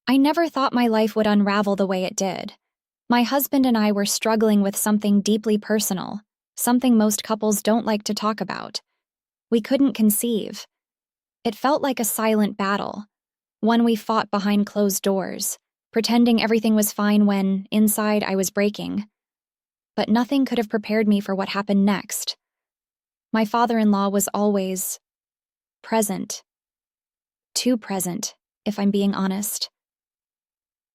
I never thought my life would unravel the way it did. My husband and I were struggling with something deeply personal, something most couples don't like to talk about. We couldn't conceive. It felt like a silent battle, one we fought behind closed doors, pretending everything was fine when, inside, I was breaking. But nothing could have prepared me for what happened next. My father-in-law was always present. Too present, if I'm being honest.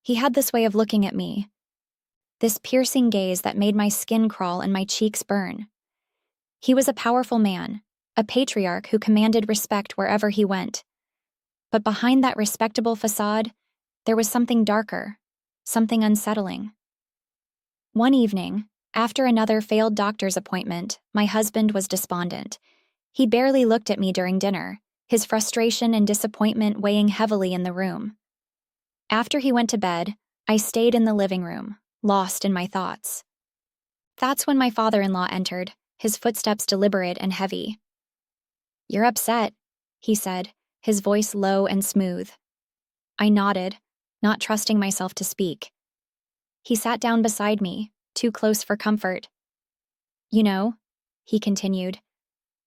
He had this way of looking at me, this piercing gaze that made my skin crawl and my cheeks burn. He was a powerful man, a patriarch who commanded respect wherever he went. But behind that respectable facade, there was something darker, something unsettling. One evening, after another failed doctor's appointment, my husband was despondent. He barely looked at me during dinner, his frustration and disappointment weighing heavily in the room. After he went to bed, I stayed in the living room, lost in my thoughts. That's when my father-in-law entered, his footsteps deliberate and heavy. "You're upset," he said, his voice low and smooth. I nodded, not trusting myself to speak. He sat down beside me, too close for comfort. "You know," he continued,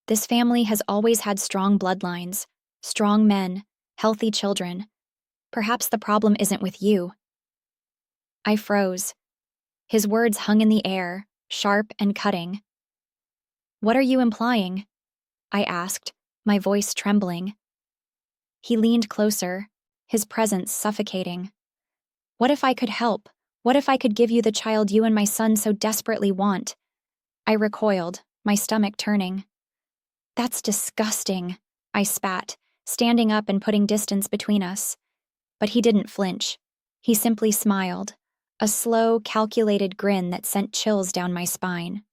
"this family has always had strong bloodlines, strong men, healthy children. Perhaps the problem isn't with you." I froze. His words hung in the air, sharp and cutting. "What are you implying?" I asked, my voice trembling. He leaned closer, his presence suffocating. "What if I could help? What if I could give you the child you and my son so desperately want?" I recoiled, my stomach turning. "That's disgusting," I spat, standing up and putting distance between us. But he didn't flinch. He simply smiled, a slow, calculated grin that sent chills down my spine.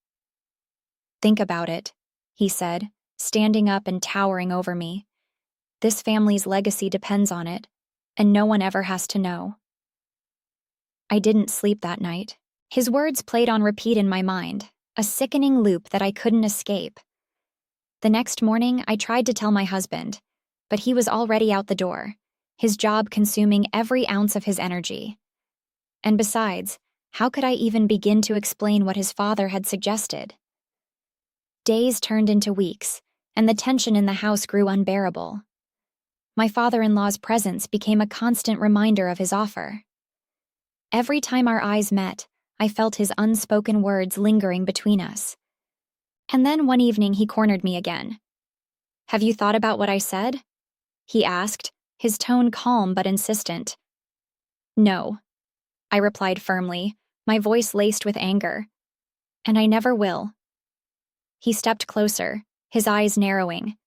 "Think about it," he said, standing up and towering over me. "This family's legacy depends on it, and no one ever has to know." I didn't sleep that night. His words played on repeat in my mind, a sickening loop that I couldn't escape. The next morning, I tried to tell my husband, but he was already out the door, his job consuming every ounce of his energy. And besides, how could I even begin to explain what his father had suggested? Days turned into weeks, and the tension in the house grew unbearable. My father-in-law's presence became a constant reminder of his offer. Every time our eyes met, I felt his unspoken words lingering between us. And then one evening he cornered me again. "Have you thought about what I said?" he asked, his tone calm but insistent. "No," I replied firmly, my voice laced with anger. "And I never will." He stepped closer, his eyes narrowing.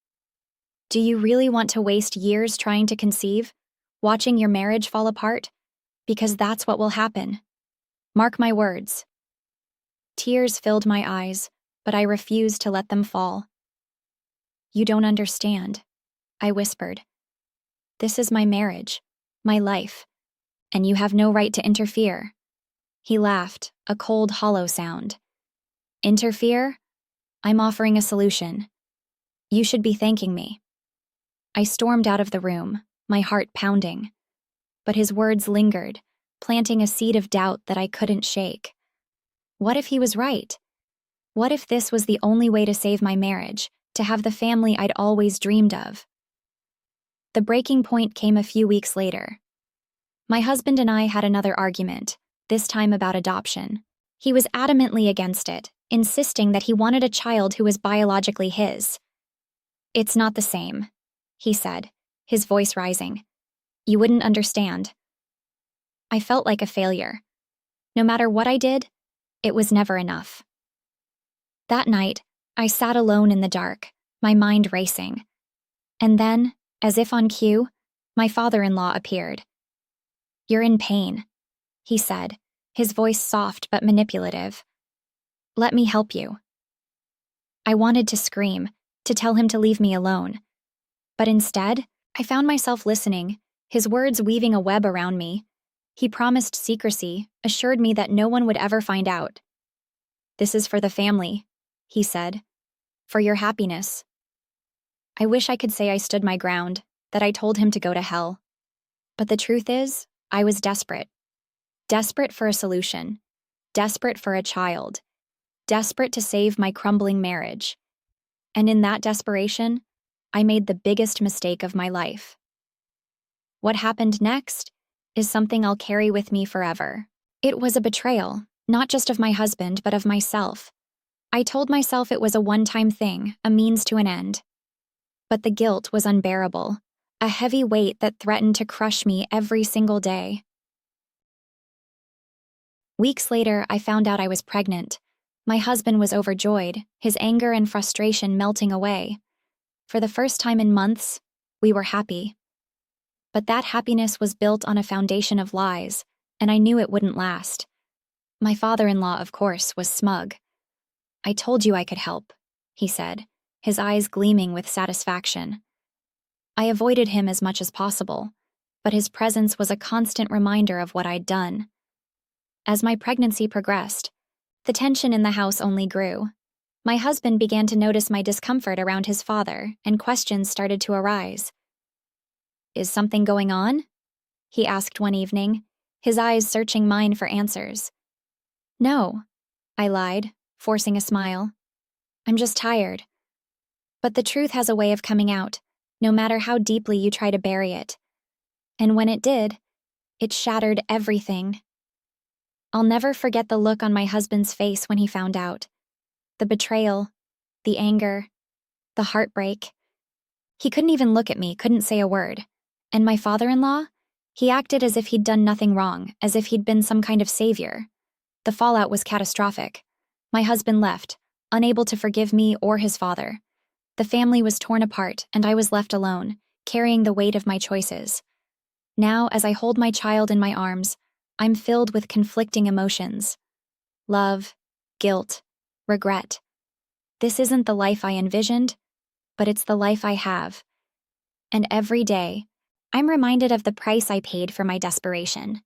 "Do you really want to waste years trying to conceive, watching your marriage fall apart? Because that's what will happen. Mark my words." Tears filled my eyes, but I refused to let them fall. "You don't understand," I whispered. "This is my marriage, my life, and you have no right to interfere." He laughed, a cold, hollow sound. "Interfere? I'm offering a solution. You should be thanking me." I stormed out of the room, my heart pounding. But his words lingered, planting a seed of doubt that I couldn't shake. What if he was right? What if this was the only way to save my marriage, to have the family I'd always dreamed of? The breaking point came a few weeks later. My husband and I had another argument, this time about adoption. He was adamantly against it, insisting that he wanted a child who was biologically his. "It's not the same," he said, his voice rising. "You wouldn't understand." I felt like a failure. No matter what I did, it was never enough. That night, I sat alone in the dark, my mind racing. And then, as if on cue, my father-in-law appeared. "You're in pain," he said, his voice soft but manipulative. "Let me help you." I wanted to scream, to tell him to leave me alone. But instead, I found myself listening, his words weaving a web around me. He promised secrecy, assured me that no one would ever find out. "This is for the family," he said. "For your happiness." I wish I could say I stood my ground, that I told him to go to hell. But the truth is, I was desperate. Desperate for a solution. Desperate for a child. Desperate to save my crumbling marriage. And in that desperation, I made the biggest mistake of my life. What happened next is something I'll carry with me forever. It was a betrayal, not just of my husband, but of myself. I told myself it was a one-time thing, a means to an end. But the guilt was unbearable, a heavy weight that threatened to crush me every single day. Weeks later, I found out I was pregnant. My husband was overjoyed, his anger and frustration melting away. For the first time in months, we were happy. But that happiness was built on a foundation of lies, and I knew it wouldn't last. My father-in-law, of course, was smug. "I told you I could help," he said, his eyes gleaming with satisfaction. I avoided him as much as possible, but his presence was a constant reminder of what I'd done. As my pregnancy progressed, the tension in the house only grew. My husband began to notice my discomfort around his father, and questions started to arise. "Is something going on?" he asked one evening, his eyes searching mine for answers. "No," I lied, forcing a smile. "I'm just tired." But the truth has a way of coming out, no matter how deeply you try to bury it. And when it did, it shattered everything. I'll never forget the look on my husband's face when he found out. The betrayal, the anger, the heartbreak. He couldn't even look at me, couldn't say a word. And my father-in-law? He acted as if he'd done nothing wrong, as if he'd been some kind of savior. The fallout was catastrophic. My husband left, unable to forgive me or his father. The family was torn apart, and I was left alone, carrying the weight of my choices. Now, as I hold my child in my arms, I'm filled with conflicting emotions. Love, guilt, regret. This isn't the life I envisioned, but it's the life I have. And every day, I'm reminded of the price I paid for my desperation.